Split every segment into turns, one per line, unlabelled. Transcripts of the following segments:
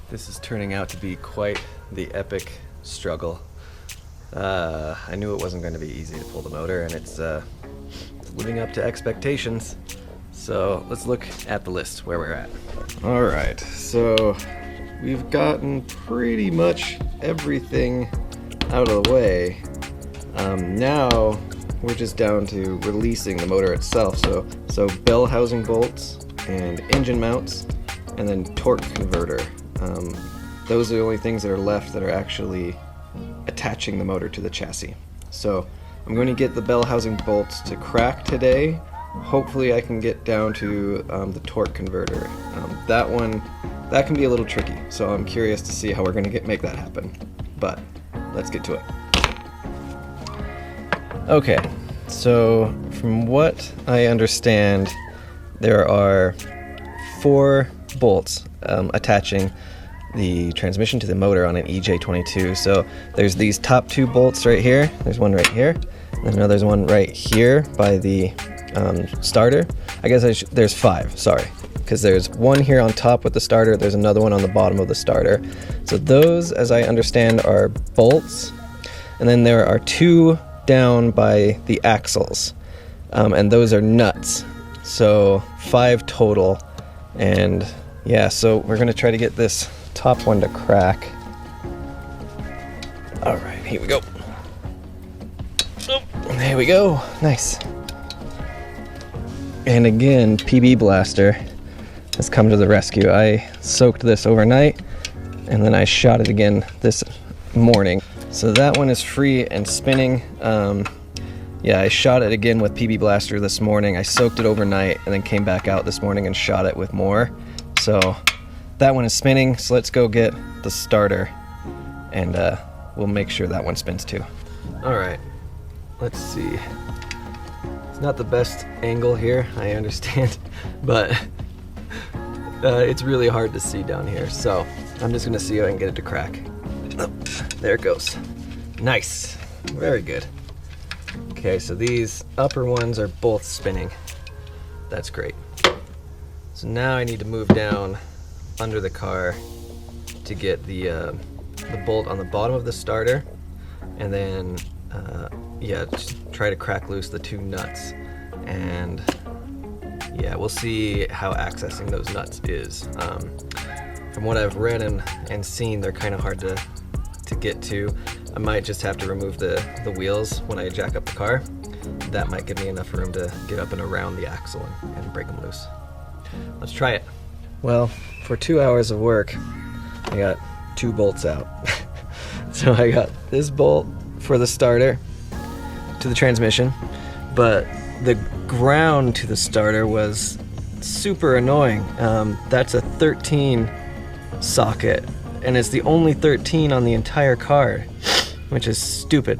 This is turning out to be quite the epic struggle. I knew it wasn't going to be easy to pull the motor, and it's living up to expectations. So let's look at the list where we're at. All right, so we've gotten pretty much everything out of the way. Now we're just down to releasing the motor itself. So bell housing bolts and engine mounts, and then torque converter. Those are the only things that are left that are actually attaching the motor to the chassis. So I'm going to get the bell housing bolts to crack today. Hopefully I can get down to the torque converter. That can be a little tricky, so I'm curious to see how we're going to make that happen. But let's get to it. Okay, so from what I understand, there are 4 bolts attaching the transmission to the motor on an EJ22. So there's these top 2 bolts right here. There's one right here, and then there's one right here by the starter. I guess there's 5, sorry, because there's one here on top with the starter, there's another one on the bottom of the starter. So those, as I understand, are bolts, and then there are 2 down by the axles, and those are nuts. So 5 total, and yeah, so we're gonna try to get this top one to crack. All right, here we go. Oh, there we go, nice. And again, PB Blaster has come to the rescue. I soaked this overnight, and then I shot it again this morning. So that one is free and spinning. Yeah, I shot it again with PB Blaster this morning. I soaked it overnight and then came back out this morning and shot it with more. So that one is spinning, so let's go get the starter, and we'll make sure that one spins too. All right, let's see. It's not the best angle here, I understand, but it's really hard to see down here, so I'm just gonna see if I can get it to crack. Oh, there it goes. Nice, very good. Okay, so these upper ones are both spinning. That's great. So now I need to move down under the car to get the bolt on the bottom of the starter, and then yeah, just try to crack loose the 2 nuts, and yeah, we'll see how accessing those nuts is. From what I've read and seen, they're kind of hard to get to. I might just have to remove the wheels when I jack up the car. That might give me enough room to get up and around the axle and break them loose. Let's try it. Well, for 2 hours of work, I got 2 bolts out. So I got this bolt for the starter to the transmission, but the ground to the starter was super annoying. That's a 13 socket, and it's the only 13 on the entire car, which is stupid.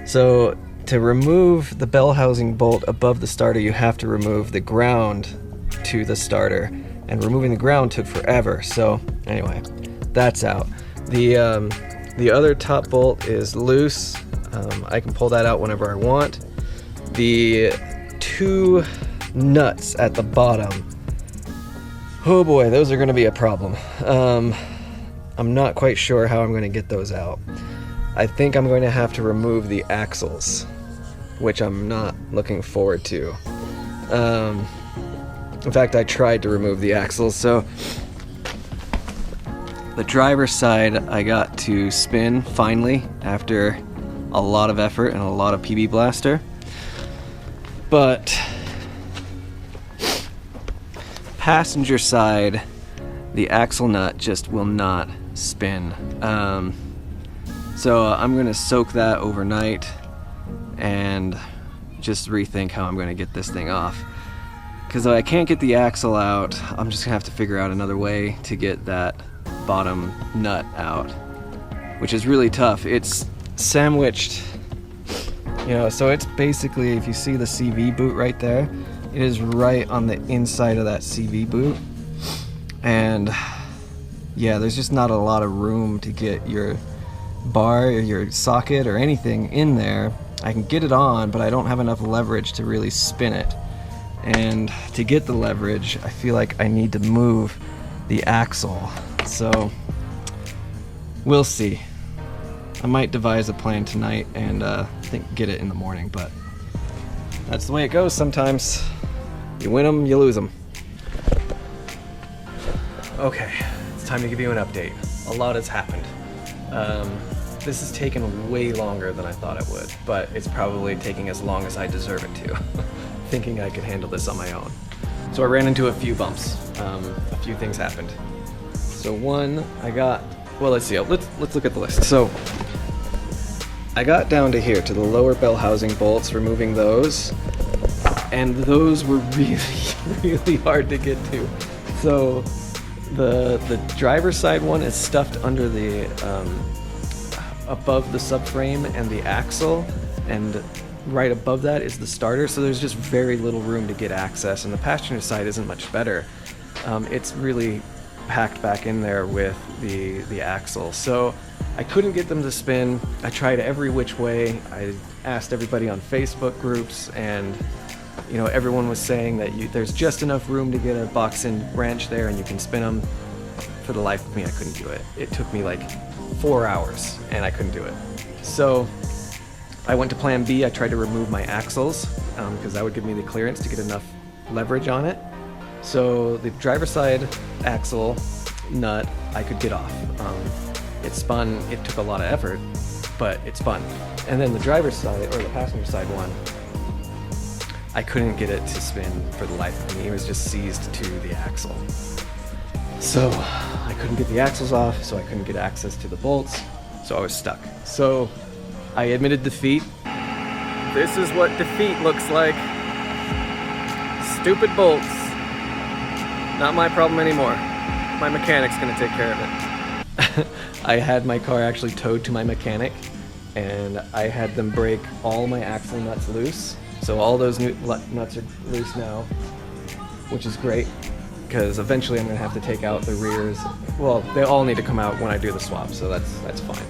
So to remove the bell housing bolt above the starter, you have to remove the ground to the starter, and removing the ground took forever. So anyway, that's out. The other top bolt is loose. I can pull that out whenever I want. The 2 nuts at the bottom, oh boy, those are going to be a problem. I'm not quite sure how I'm going to get those out. I think I'm going to have to remove the axles, which I'm not looking forward to. In fact, I tried to remove the axles, so the driver's side I got to spin finally after a lot of effort and a lot of PB Blaster, but passenger side, the axle nut just will not spin. So I'm gonna soak that overnight and just rethink how I'm gonna get this thing off. Because if I can't get the axle out, I'm just gonna have to figure out another way to get that bottom nut out, which is really tough. It's sandwiched, you know, so it's basically, if you see the CV boot right there, it is right on the inside of that CV boot. And yeah, there's just not a lot of room to get your bar or your socket or anything in there. I can get it on, but I don't have enough leverage to really spin it. And to get the leverage, I feel like I need to move the axle. So we'll see. I might devise a plan tonight and get it in the morning, but that's the way it goes sometimes. You win them, you lose them. Okay, it's time to give you an update. A lot has happened. This has taken way longer than I thought it would, but it's probably taking as long as I deserve it to. Thinking I could handle this on my own. So I ran into a few bumps. A few things happened. So one, well, let's see, let's look at the list. So I got down to here, to the lower bell housing bolts, removing those, and those were really, really hard to get to. So the driver's side one is stuffed under the, above the subframe and the axle, and right above that is the starter, so there's just very little room to get access, and the passenger side isn't much better. It's really packed back in there with the axle, so I couldn't get them to spin. I tried every which way. I asked everybody on Facebook groups, and everyone was saying that there's just enough room to get a box-in wrench there and you can spin them. For the life of me, I couldn't do it. It took me like 4 hours and I couldn't do it. So I went to plan B. I tried to remove my axles because that would give me the clearance to get enough leverage on it. So the driver's side axle nut I could get off. It spun. It took a lot of effort, but it spun. And then the driver's side, or the passenger side one, I couldn't get it to spin for the life of me. It was just seized to the axle. So I couldn't get the axles off, so I couldn't get access to the bolts, so I was stuck. So I admitted defeat. This is what defeat looks like. Stupid bolts. Not my problem anymore. My mechanic's gonna take care of it. I had my car actually towed to my mechanic, and I had them break all my axle nuts loose. So all those nuts are loose now, which is great, because eventually I'm gonna have to take out the rears. Well, they all need to come out when I do the swap, so that's fine.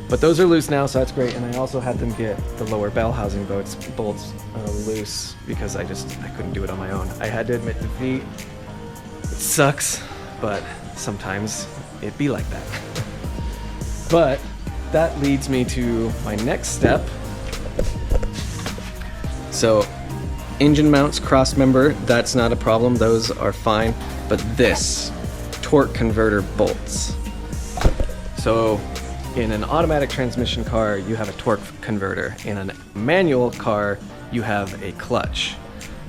But those are loose now, so that's great. And I also had them get the lower bell housing bolts loose because I couldn't do it on my own. I had to admit defeat. It sucks, but sometimes it be like that. But that leads me to my next step. So engine mounts, cross member, that's not a problem, those are fine. But this, torque converter bolts. So in an automatic transmission car, you have a torque converter. In a manual car, you have a clutch.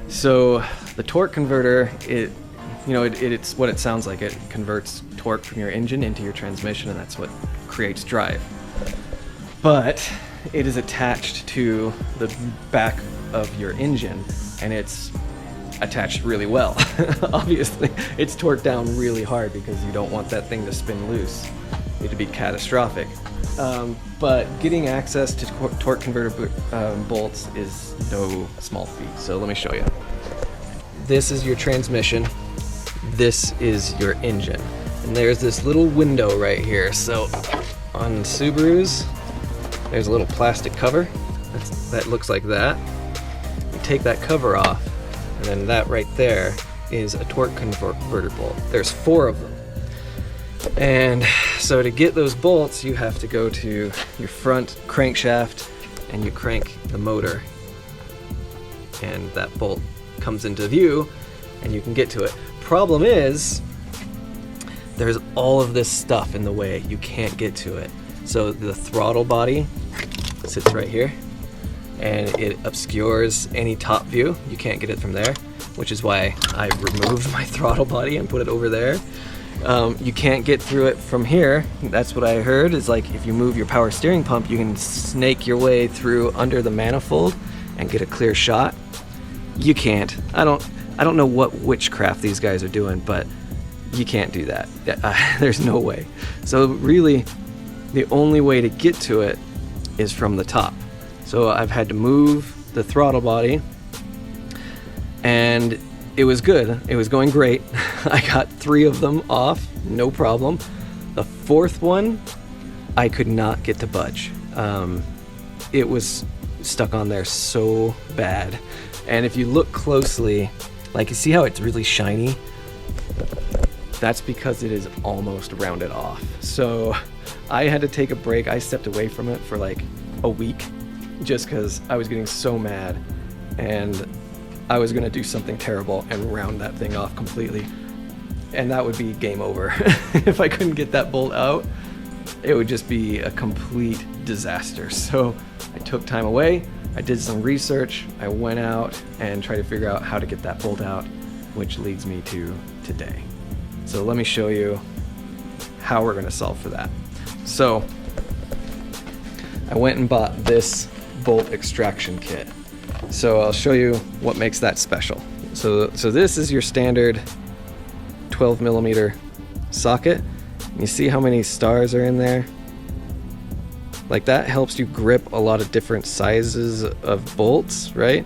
So the torque converter, it's what it sounds like. It converts torque from your engine into your transmission, and that's what creates drive. But it is attached to the back of your engine, and it's attached really well. Obviously, it's torqued down really hard because you don't want that thing to spin loose. It'd be catastrophic. But getting access to torque converter bolts is no small feat. So let me show you. This is your transmission. This is your engine. And there's this little window right here. So on Subarus, there's a little plastic cover that looks like that. You take that cover off, and then that right there is a torque converter bolt. There's 4 of them. And so to get those bolts, you have to go to your front crankshaft and you crank the motor, and that bolt comes into view and you can get to it. Problem is, there's all of this stuff in the way. You can't get to it. So the throttle body sits right here, and it obscures any top view. You can't get it from there, which is why I removed my throttle body and put it over there. You can't get through it from here. That's what I heard, is like if you move your power steering pump, you can snake your way through under the manifold and get a clear shot. You can't. I don't know what witchcraft these guys are doing, but you can't do that. There's no way. So really, the only way to get to it is from the top. So I've had to move the throttle body, and it was good. It was going great. I got 3 of them off, no problem. The 4th one, I could not get to budge. It was stuck on there so bad. And if you look closely, like, you see how it's really shiny? That's because it is almost rounded off. So I had to take a break. I stepped away from it for like a week just because I was getting so mad and I was gonna do something terrible and round that thing off completely. And that would be game over. If I couldn't get that bolt out, it would just be a complete disaster. So I took time away, I did some research, I went out and tried to figure out how to get that bolt out, which leads me to today. So let me show you how we're gonna solve for that. So I went and bought this bolt extraction kit. So I'll show you what makes that special. So this is your standard 12 millimeter socket. You see how many stars are in there? Like that helps you grip a lot of different sizes of bolts, right?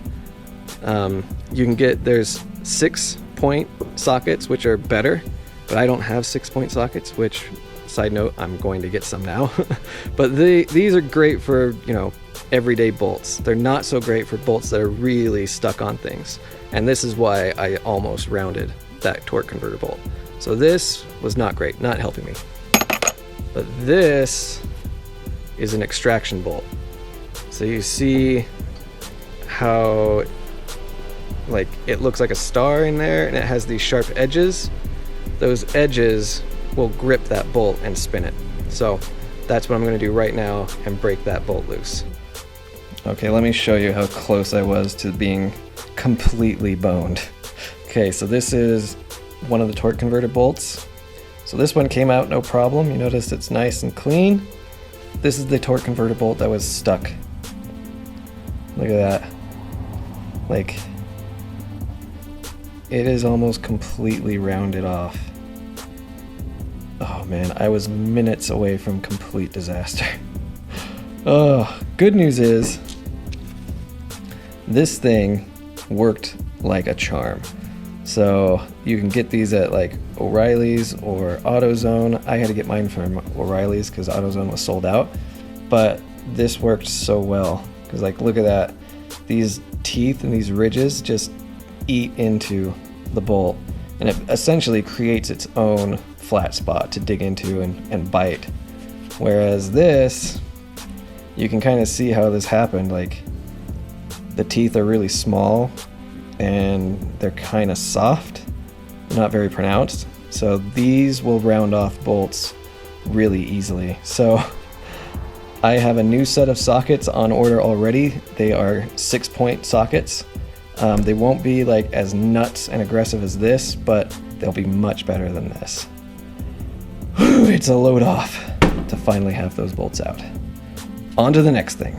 You can get, there's 6-point sockets, which are better, but I don't have 6-point sockets, which, side note, I'm going to get some now. But these are great for, you know, everyday bolts. They're not so great for bolts that are really stuck on things. And this is why I almost rounded that torque converter bolt. So this was not great, not helping me. But this is an extraction bolt. So you see how like it looks like a star in there and it has these sharp edges. Those edges will grip that bolt and spin it. So that's what I'm gonna do right now and break that bolt loose. Okay, let me show you how close I was to being completely boned. Okay, so this is one of the torque converter bolts. So this one came out no problem. You notice it's nice and clean. This is the torque converter bolt that was stuck. Look at that. Like, it is almost completely rounded off. Oh man, I was minutes away from complete disaster. Oh, good news is, this thing worked like a charm. So you can get these at like O'Reilly's or AutoZone. I had to get mine from O'Reilly's because AutoZone was sold out. But this worked so well because, like, look at that. These teeth and these ridges just eat into the bolt, and it essentially creates its own flat spot to dig into and bite. Whereas this, you can kind of see how this happened. Like, the teeth are really small and they're kind of soft, not very pronounced. So these will round off bolts really easily. So I have a new set of sockets on order already. They are 6-point sockets. They won't be like as nuts and aggressive as this, but they'll be much better than this. It's a load off to finally have those bolts out. On to the next thing.